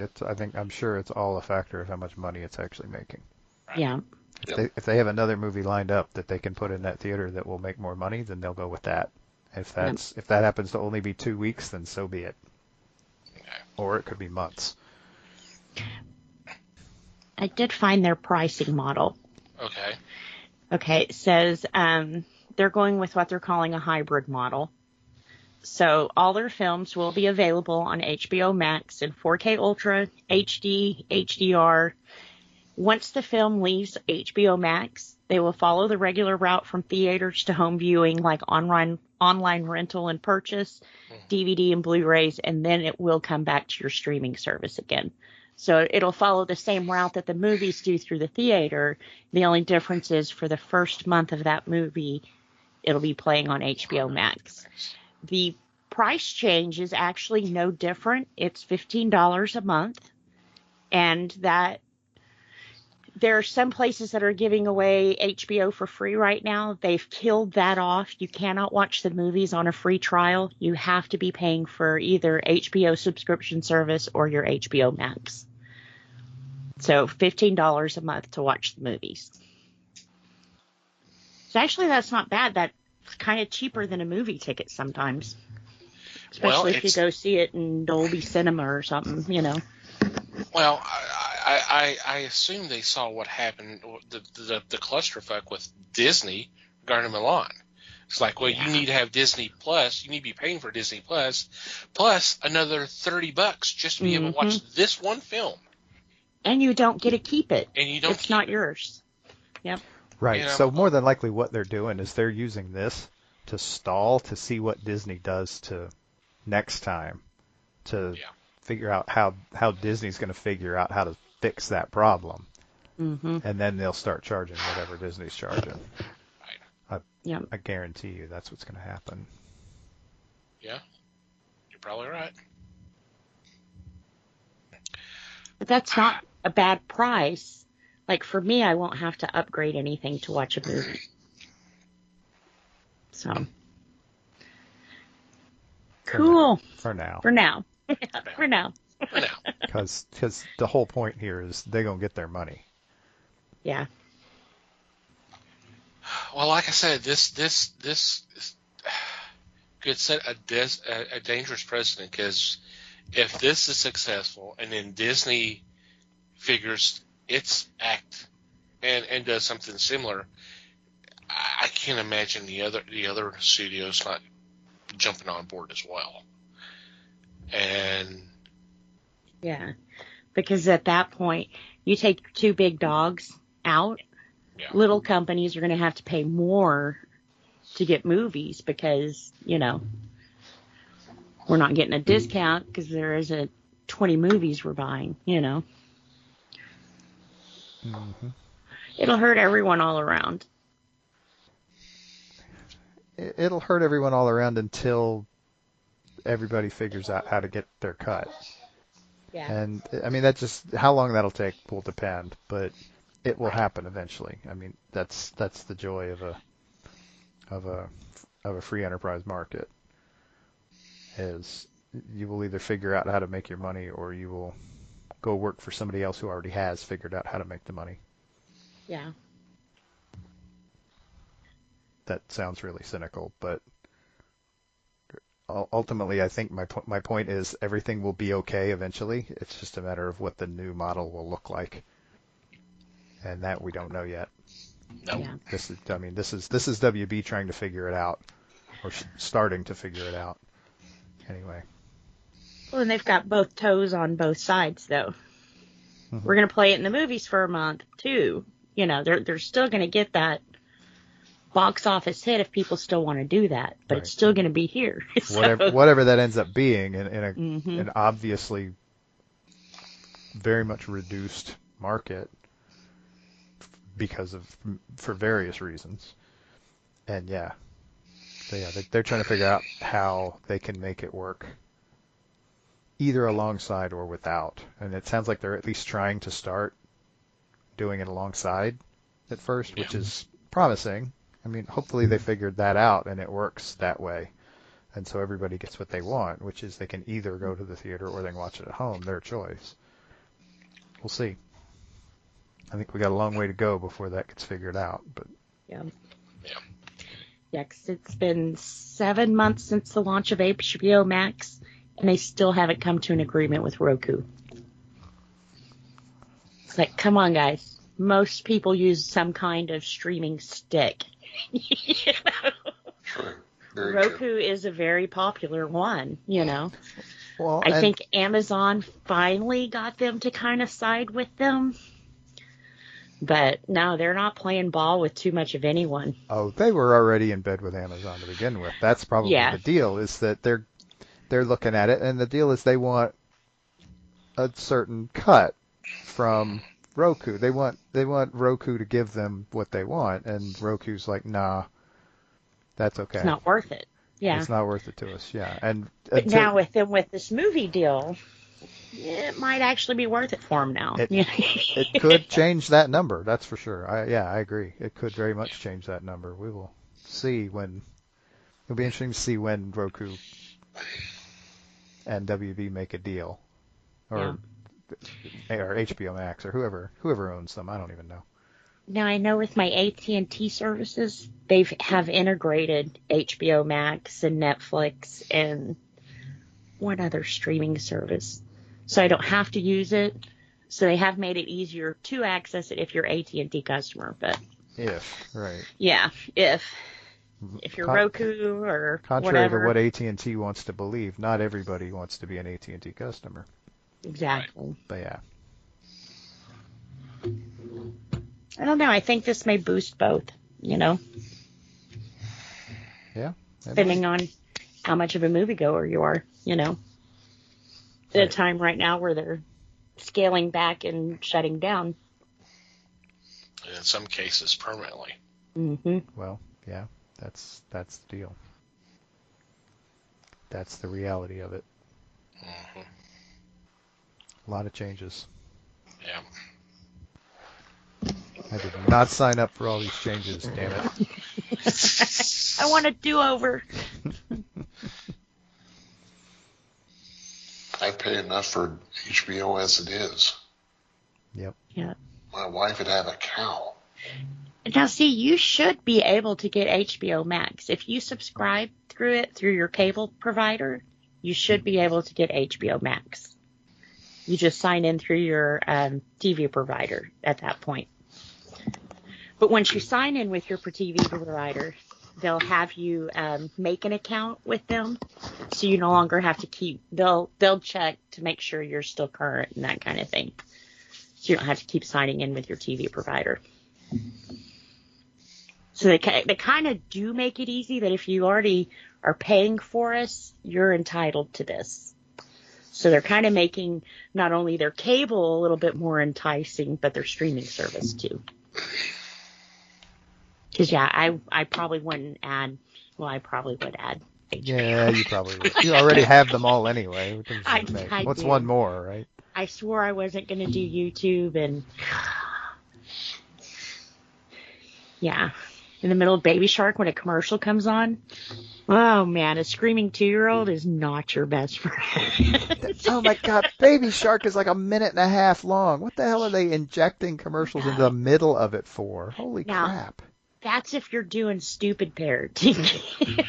I'm sure it's all a factor of how much money it's actually making. Right. Yeah. If they have another movie lined up that they can put in that theater that will make more money, then they'll go with that. If that happens to only be 2 weeks, then so be it. Okay. Or it could be months. I did find their pricing model. Okay. Okay, it says they're going with what they're calling a hybrid model. So all their films will be available on HBO Max in 4K Ultra, HD, HDR. Once the film leaves HBO Max, they will follow the regular route from theaters to home viewing, like online rental and purchase, DVD and Blu-rays, and then it will come back to your streaming service again. So it'll follow the same route that the movies do through the theater. The only difference is for the first month of that movie, it'll be playing on HBO Max. The price change is actually no different. It's $15 a month. And that there are some places that are giving away HBO for free right now. They've killed that off. You cannot watch the movies on a free trial. You have to be paying for either HBO subscription service or your HBO Max. So $15 a month to watch the movies. So actually, that's not bad. That's kind of cheaper than a movie ticket sometimes. Especially if you go see it in Dolby Cinema or something, Well, I assume they saw what happened, the clusterfuck with Disney regarding Mulan. It's like, well, you need to have Disney Plus. You need to be paying for Disney Plus another $30 just to be able to watch this one film. And you don't get to keep it. And you don't. It's not yours. Yep. Right. So more than likely, what they're doing is they're using this to stall to see what Disney does to next time to figure out how Disney's going to figure out how to fix that problem. Mm-hmm. And then they'll start charging whatever Disney's charging. Right. I guarantee you that's what's going to happen. Yeah. You're probably right. But that's not a bad price. Like for me, I won't have to upgrade anything to watch a movie. So. Cool. For now. For now. For now. Because the whole point here is they're going to get their money. Yeah. Well, like I said, this could set a dangerous precedent, because if this is successful and then Disney figures its act and does something similar, I can't imagine the other studios not jumping on board as well. And yeah, because at that point, you take two big dogs out, little companies are going to have to pay more to get movies because, we're not getting a discount because there isn't 20 movies we're buying, Mm-hmm. It'll hurt everyone all around. It'll hurt everyone all around until everybody figures out how to get their cut. Yeah. And I mean, that just, how long that'll take will depend, but it will happen eventually. I mean, that's the joy of a free enterprise market, is you will either figure out how to make your money, or you will go work for somebody else who already has figured out how to make the money. Yeah. That sounds really cynical, but ultimately, I think my point is everything will be okay eventually. It's just a matter of what the new model will look like, and that we don't know yet. Nope. Yeah. This is WB trying to figure it out, or starting to figure it out. Anyway. Well, and they've got both toes on both sides, though. Mm-hmm. We're going to play it in the movies for a month, too. They're still going to get that box office hit if people still want to do that, but Right. It's still going to be here. Whatever that ends up being, in Mm-hmm. an obviously very much reduced market for various reasons. And they're trying to figure out how they can make it work, either alongside or without. And it sounds like they're at least trying to start doing it alongside at first, which is promising. I mean, hopefully they figured that out and it works that way. And so everybody gets what they want, which is they can either go to the theater or they can watch it at home, their choice. We'll see. I think we got a long way to go before that gets figured out, but Yeah. Yeah. Yeah, 'cause it's been 7 months since the launch of HBO Max, and they still haven't come to an agreement with Roku. It's like, come on, guys. Most people use some kind of streaming stick. True. Very Roku true. is a very popular one, well, I think Amazon finally got them to kind of side with them. But no, they're not playing ball with too much of anyone. Oh, they were already in bed with Amazon to begin with. That's probably the deal, is that they're looking at it, and the deal is they want a certain cut from Roku. They want Roku to give them what they want, and Roku's like, nah, that's okay. It's not worth it. Yeah. It's not worth it to us. Yeah. And but now with this movie deal, it might actually be worth it for them now. It could change that number, that's for sure. I agree. It could very much change that number. We will see when. It'll be interesting to see when Roku and WB make a deal, or HBO Max, or whoever owns them. I don't even know. Now I know with my AT&T services, they have integrated HBO Max and Netflix and one other streaming service. So I don't have to use it. So they have made it easier to access it if you're AT&T customer. But if you're Roku or contrary whatever. to what AT&T wants to believe, not everybody wants to be an AT&T customer. Exactly. But yeah. I don't know. I think this may boost both, Yeah. depending on how much of a moviegoer you are, At a time right now where they're scaling back and shutting down. In some cases, permanently. Mm-hmm. Well, yeah, that's the deal. That's the reality of it. Mm-hmm. A lot of changes. Yeah. I did not sign up for all these changes, damn it. I want a do-over. I pay enough for HBO as it is. Yep. Yeah. My wife would have a cow. Now, see, you should be able to get HBO Max. If you subscribe through your cable provider, you should be able to get HBO Max. You just sign in through your TV provider at that point. But once you sign in with your TV provider, they'll have you make an account with them, so you no longer have to keep. They'll check to make sure you're still current and that kind of thing. So you don't have to keep signing in with your TV provider. So they kind of do make it easy that if you already are paying for us, you're entitled to this. So they're kind of making not only their cable a little bit more enticing, but their streaming service too. Because, yeah, I probably wouldn't add, well, I probably would add HBO. Yeah, you probably would. You already have them all anyway. What difference does it make? I What's do. one more, right? I swore I wasn't going to do YouTube, and yeah, in the middle of Baby Shark when a commercial comes on. Oh man, a screaming 2-year-old is not your best friend. Oh my God, Baby Shark is like a minute and a half long. What the hell are they injecting commercials into the middle of it for? Holy crap. That's if you're doing stupid parenting.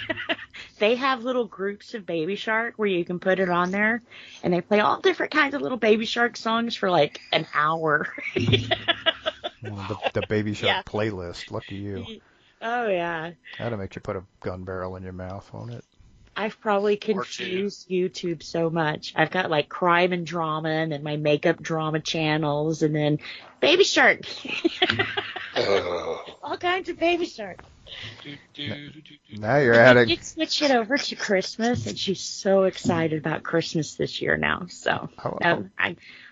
They have little groups of Baby Shark where you can put it on there, and they play all different kinds of little Baby Shark songs for like an hour. The Baby Shark playlist. Lucky you. Oh, yeah. That'll make you put a gun barrel in your mouth, won't it? I've probably confused YouTube so much. I've got like crime and drama and then my makeup drama channels and then Baby Shark. All kinds of Baby Shark. Now you're adding. I did switch it over to Christmas, and she's so excited about Christmas this year now. So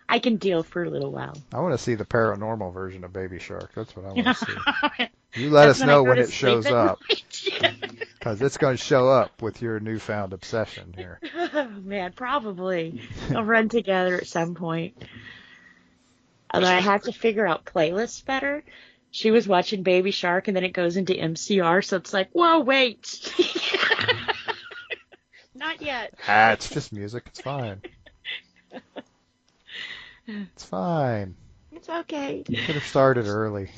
I can deal for a little while. I want to see the paranormal version of Baby Shark. That's what I want to see. You let us know when it shows up, because it's going to show up with your newfound obsession here. Oh, man, probably. They'll run together at some point. Although I have to figure out playlists better. She was watching Baby Shark, and then it goes into MCR, so it's like, whoa, wait. Not yet. It's just music. It's fine. It's fine. It's okay. You could have started early.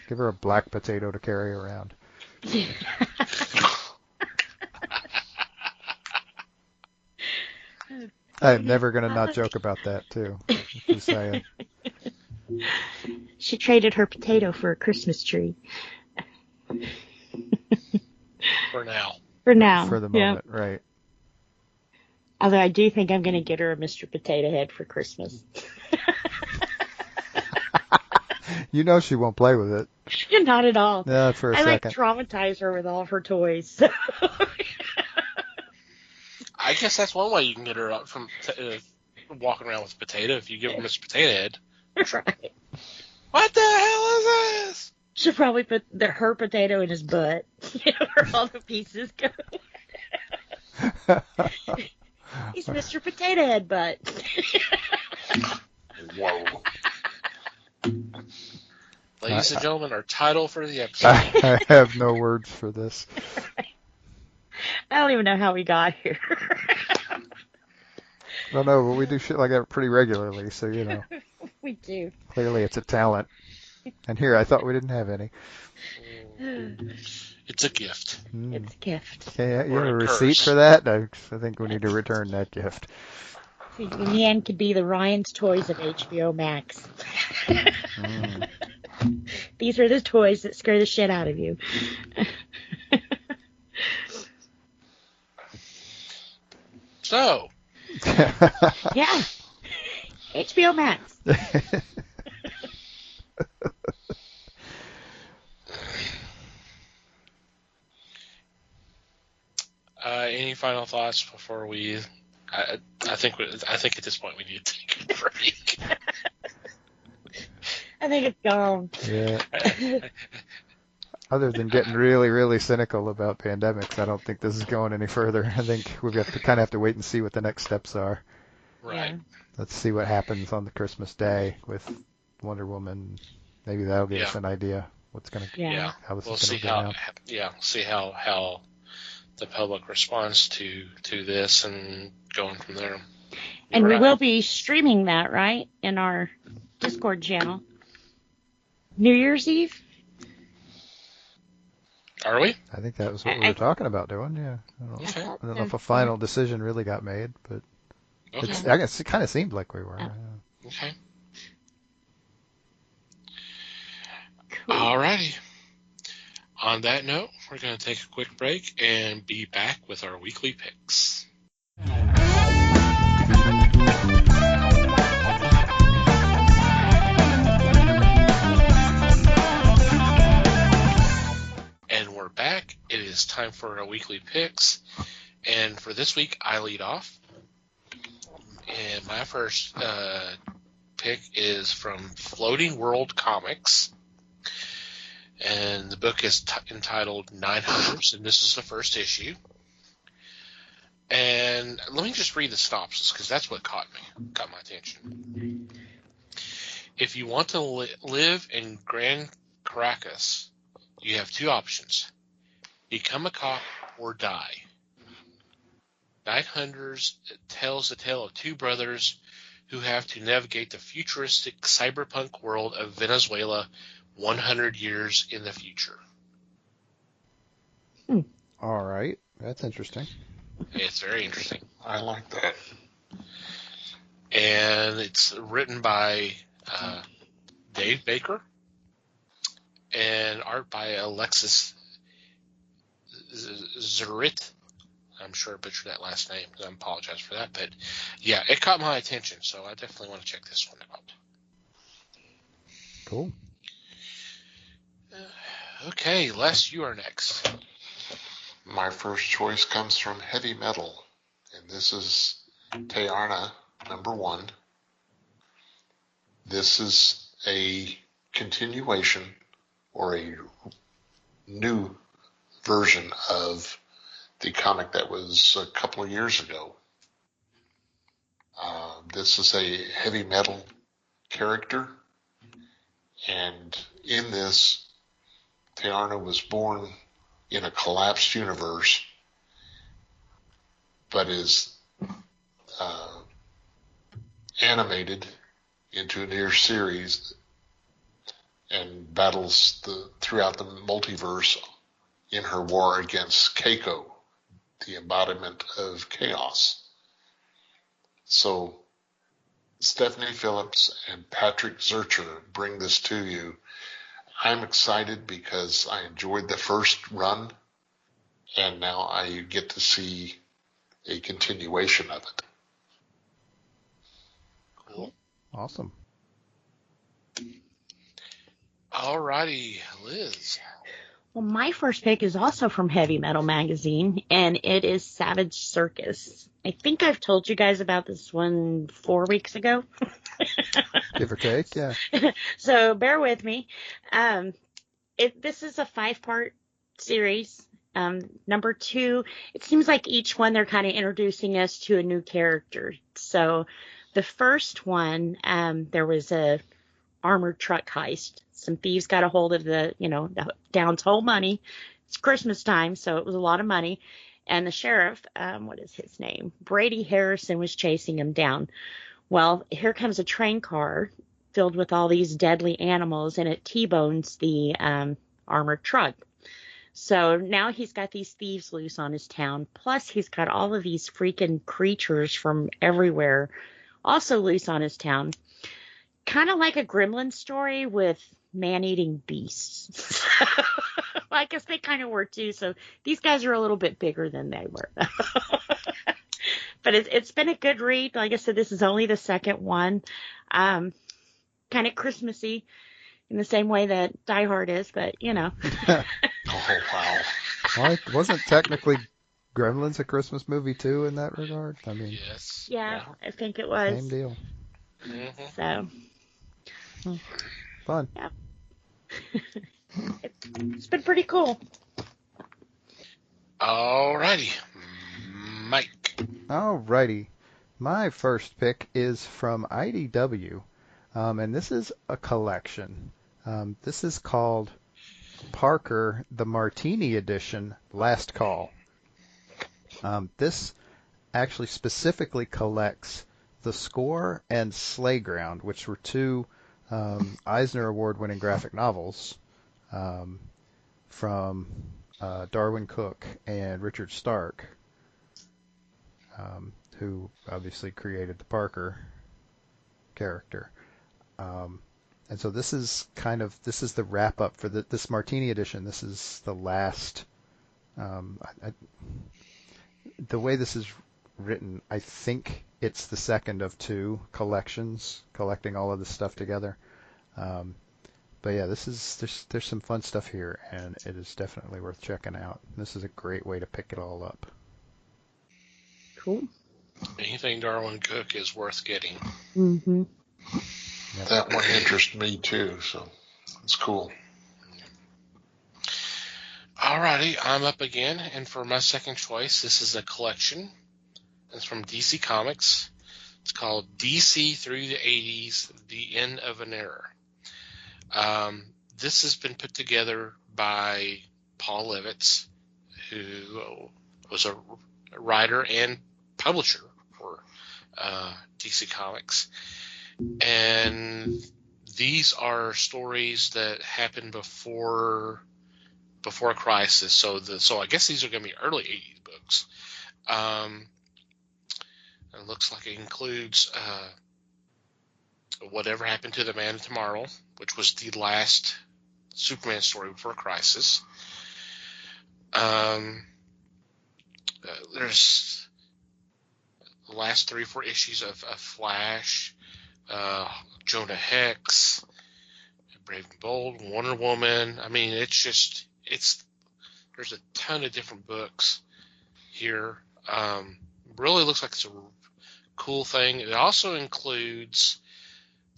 Give her a black potato to carry around. I'm never going to not joke about that, too. Just saying. She traded her potato for a Christmas tree. For now. For now. For the moment, right. Although I do think I'm going to get her a Mr. Potato Head for Christmas. You know she won't play with it. Not at all. Yeah, for a second. I like traumatize her with all of her toys. So. I guess that's one way you can get her up from walking around with a potato if you give her Mr. Potato Head. Right. What the hell is this? She'll probably put her potato in his butt. Where all the pieces go. He's Mr. Potato Head butt. Whoa. Ladies and gentlemen, our title for the episode. I have no words for this. I don't even know how we got here. I don't know, but we do shit like that pretty regularly, so you know. We do. Clearly it's a talent. And here, I thought we didn't have any. It's a gift. It's a gift. Okay, you have Or a a receipt curse. for that? I think we need to return that gift. Leanne could be the Ryan's Toys of HBO Max. These are the toys that scare the shit out of you. So, Yeah. HBO Max. any final thoughts before we? I think at this point we need to take a break. I think it's gone. Yeah. Other than getting really, really cynical about pandemics, I don't think this is going any further. I think we've got to kind of have to wait and see what the next steps are. Right. Let's see what happens on the Christmas day with Wonder Woman. Maybe that'll give us an idea what's going to Yeah. how this We'll is going see to go down. see how the public responds to this and going from there. And we Right. will be streaming that, right, in our Discord channel. New Year's Eve? Are we? I think that was what we were talking about doing. Yeah. Okay. I don't know if a final decision really got made, but Okay. I guess it kind of seemed like we were. Oh. Okay. Cool. Alrighty. On that note, we're going to take a quick break and be back with our weekly picks. is time for our weekly picks. And for this week, I lead off. And my first pick is from Floating World Comics. And the book is entitled 900s, and this is the first issue. And let me just read the synopsis, because that's what caught my attention. If you want to live in Grand Caracas, you have two options. Become a cop or die. 900s tells the tale of two brothers who have to navigate the futuristic cyberpunk world of Venezuela 100 years in the future. All right. That's interesting. It's very interesting. I like that. And it's written by Dave Baker and art by Alexis Zurit. I'm sure I butchered that last name. I apologize for that. But, yeah, it caught my attention, so I definitely want to check this one out. Cool. Okay, Les, you are next. My first choice comes from Heavy Metal, and this is Teyarna #1. This is a continuation or a new version of the comic that was a couple of years ago. This is a heavy metal character, and in this, Teyarna was born in a collapsed universe, but is animated into a new series and battles throughout the multiverse in her war against Keiko, the embodiment of chaos. So Stephanie Phillips and Patrick Zurcher bring this to you. I'm excited because I enjoyed the first run, and now I get to see a continuation of it. Cool. Awesome. Alrighty, Liz. Well, my first pick is also from Heavy Metal Magazine, and it is Savage Circus. I think I've told you guys about this one 4 weeks ago. Give or take, yeah. So bear with me. This is a 5-part series. Number 2, it seems like each one they're kind of introducing us to a new character. So the first one, there was a armored truck heist. Some thieves got a hold of the town's whole money. It's Christmas time, so it was a lot of money. And the sheriff, what is his name? Brady Harrison was chasing him down. Well, here comes a train car filled with all these deadly animals, and it T-bones the armored truck. So now he's got these thieves loose on his town. Plus, he's got all of these freaking creatures from everywhere also loose on his town. Kind of like a Gremlin story with man-eating beasts. Well, I guess they kind of were too. So these guys are a little bit bigger than they were. But it's been a good read. Like I said, this is only the second one. Kind of Christmassy in the same way that Die Hard is, but Oh, wow. Well, wasn't technically Gremlins a Christmas movie too in that regard? I mean, Yes. yeah, I think it was. same deal. Mm-hmm. So, Fun. yeah. It's been pretty cool. Alrighty, Mike. Alrighty. My first pick is from IDW, and this is a collection. This is called Parker, the Martini Edition, Last Call. This actually specifically collects The Score and Slayground, which were two Eisner Award-winning graphic novels from Darwin Cook and Richard Stark, who obviously created the Parker character. And so this is the wrap up for this Martini edition. This is the last. The way this is written, I think it's the second of two collections collecting all of this stuff together. But yeah, there's some fun stuff here, and it is definitely worth checking out. This is a great way to pick it all up. Cool. Anything Darwin Cook is worth getting. Mm-hmm. Yep. That one interests me too, so it's cool. Alrighty, I'm up again, and for my second choice, this is a collection. It's from DC Comics. It's called DC Through the 80s, The End of an Era. This has been put together by Paul Levitz, who was a writer and publisher for DC Comics. And these are stories that happened before Crisis. So I guess these are going to be early 80s books. It looks like it includes Whatever Happened to the Man of Tomorrow, which was the last Superman story before Crisis. There's the last 3 or 4 issues of Flash, Jonah Hex, Brave and Bold, Wonder Woman. I mean, there's a ton of different books here. Really looks like it's a cool thing. It also includes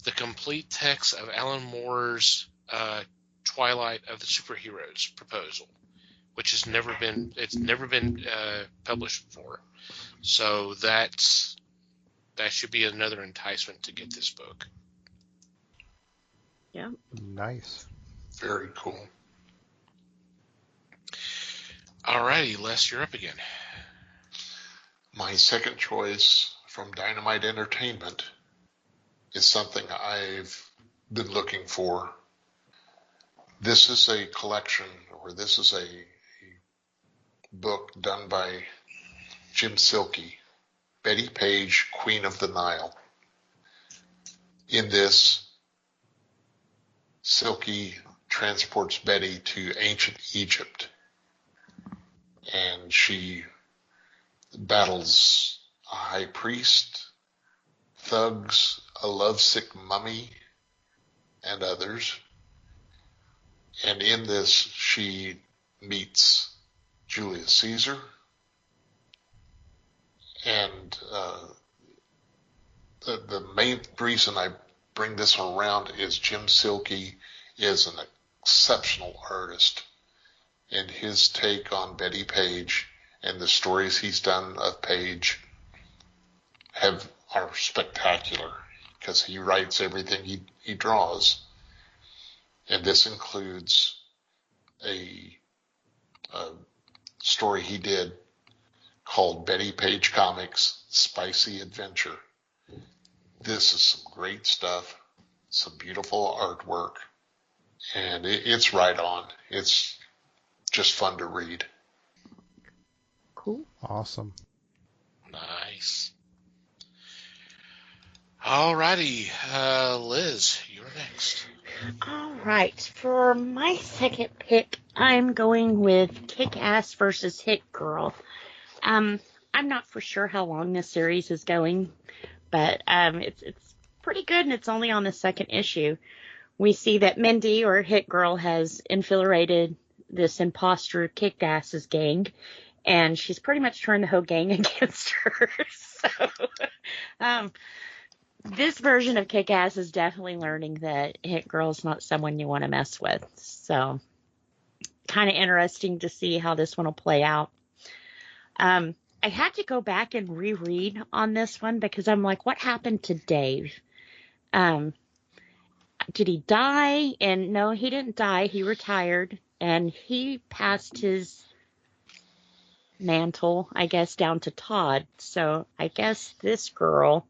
the complete text of Alan Moore's Twilight of the Superheroes proposal, which has never been published before. So that should be another enticement to get this book. Yeah. Nice. Very cool. Alrighty, Les, you're up again. My second choice from Dynamite Entertainment is something I've been looking for. This is a collection, or this is a book done by Jim Silkey, Betty Page, Queen of the Nile. In this, Silkey transports Betty to ancient Egypt, and she battles a high priest, thugs, a lovesick mummy, and others. And in this, she meets Julius Caesar, and the main reason I bring this around is Jim Silkey is an exceptional artist, and his take on Betty Page and the stories he's done of Page are spectacular, because he writes everything he draws. And this includes a story he did called Betty Page Comics Spicy Adventure. This is some great stuff, some beautiful artwork, and it's right on. It's just fun to read. Cool. Awesome. Nice. Alrighty, Liz, you're next. All right. For my second pick, I'm going with Kick-Ass versus Hit Girl. I'm not for sure how long this series is going, but it's pretty good, and it's only on the second issue. We see that Mindy, or Hit Girl, has infiltrated this imposter Kick-Ass's gang, and she's pretty much turned the whole gang against her. So, this version of Kick-Ass is definitely learning that Hit Girl is not someone you want to mess with. So, kind of interesting to see how this one will play out. I had to go back and reread on this one because I'm like, what happened to Dave? Did he die? And no, he didn't die. He retired, and he passed his mantle, I guess, down to Todd. So I guess this girl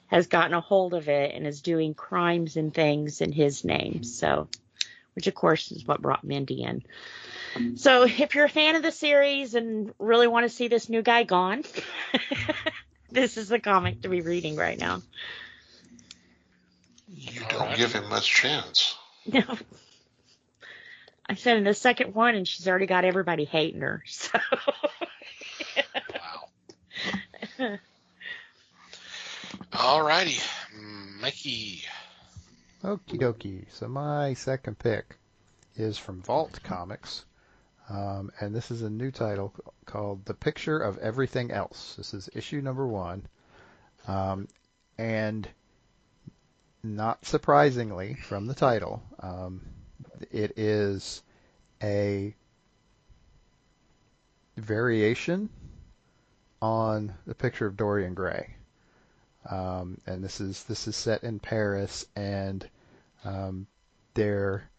has gotten a hold of it and is doing crimes and things in his name. So, which of course is what brought Mindy in. So if you're a fan of the series and really want to see this new guy gone, this is the comic to be reading right now. You don't give him much chance. No. I said in the second one, and she's already got everybody hating her. So. Wow. Alrighty, Mikey. Okie dokie. So my second pick is from Vault Comics, and this is a new title called The Picture of Everything Else. This is issue number 1, and not surprisingly from the title, it is a variation on The Picture of Dorian Gray. And this is set in Paris, and they're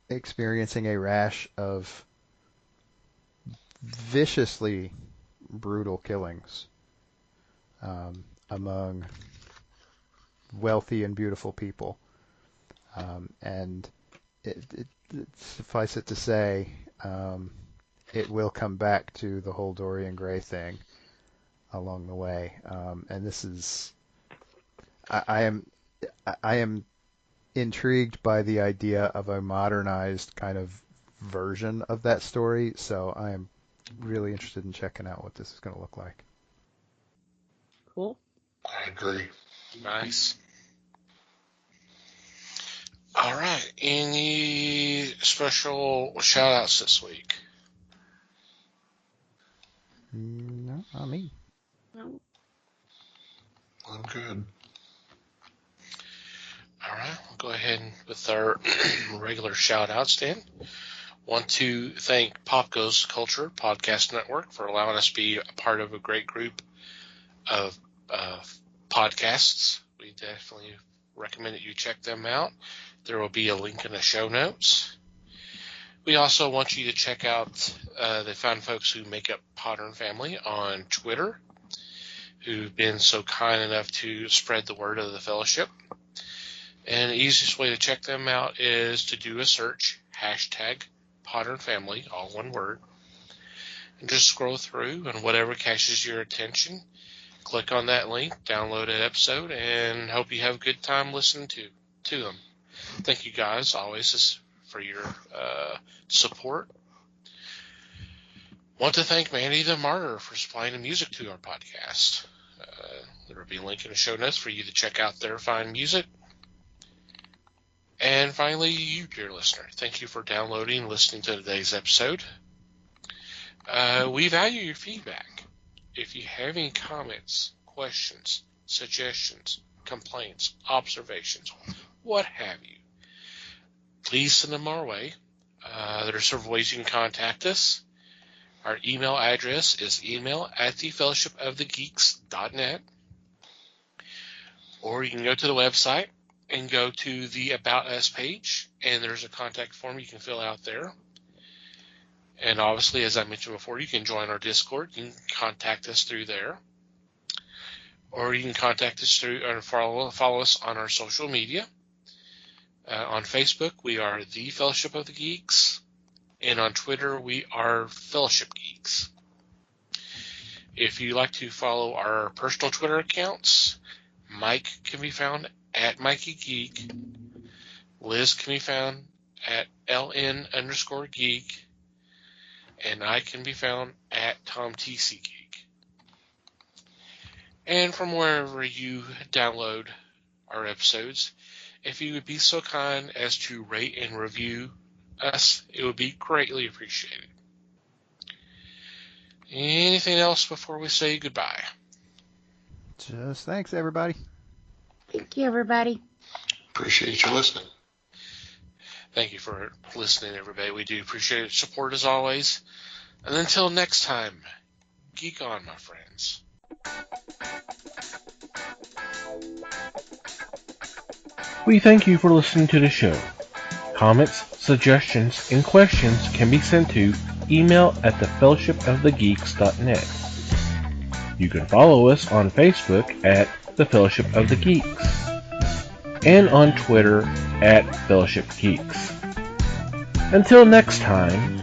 experiencing a rash of viciously brutal killings among wealthy and beautiful people. And suffice it to say, it will come back to the whole Dorian Gray thing along the way. And this is, I am intrigued by the idea of a modernized kind of version of that story, so I am really interested in checking out what this is going to look like. Cool. I agree. Nice. All right. Any special shout-outs this week? No, not me. No. I'm good. All right. We'll go ahead with our regular shout-outs then. Want to thank Pop Goes Culture Podcast Network for allowing us to be a part of a great group of podcasts. We definitely recommend that you check them out. There will be a link in the show notes. We also want you to check out the fine folks who make up Potter and Family on Twitter, who've been so kind enough to spread the word of the fellowship. And the easiest way to check them out is to do a search, #Potter and Family, all one word, and just scroll through, and whatever catches your attention, click on that link, download an episode, and hope you have a good time listening to them. Thank you guys always for your support. Want to thank Mandy the Martyr for supplying the music to our podcast. There will be a link in the show notes for you to check out their fine music. And finally, you, dear listener, thank you for downloading and listening to today's episode. We value your feedback. If you have any comments, questions, suggestions, complaints, observations, what have you, please send them our way. There are several ways you can contact us. Our email address is email@thefellowshipofthegeeks.net, or you can go to the website and go to the About Us page, and there's a contact form you can fill out there. And obviously, as I mentioned before, you can join our Discord. You can contact us through there. Or you can contact us through or follow us on our social media. On Facebook, we are The Fellowship of the Geeks. And on Twitter, we are Fellowship Geeks. If you'd like to follow our personal Twitter accounts, Mike can be found at Mikey Geek. Liz can be found at LN_Geek. And I can be found at TomTC Geek. And from wherever you download our episodes, if you would be so kind as to rate and review us, it would be greatly appreciated. Anything else before we say goodbye? Just thanks, everybody. Thank you, everybody. Appreciate you listening. Thank you for listening, everybody. We do appreciate your support as always. And until next time, geek on, my friends. We thank you for listening to the show. Comments, suggestions, and questions can be sent to email@thefellowshipofthegeeks.net. You can follow us on Facebook at The Fellowship of the Geeks and on Twitter at Fellowship Geeks. Until next time,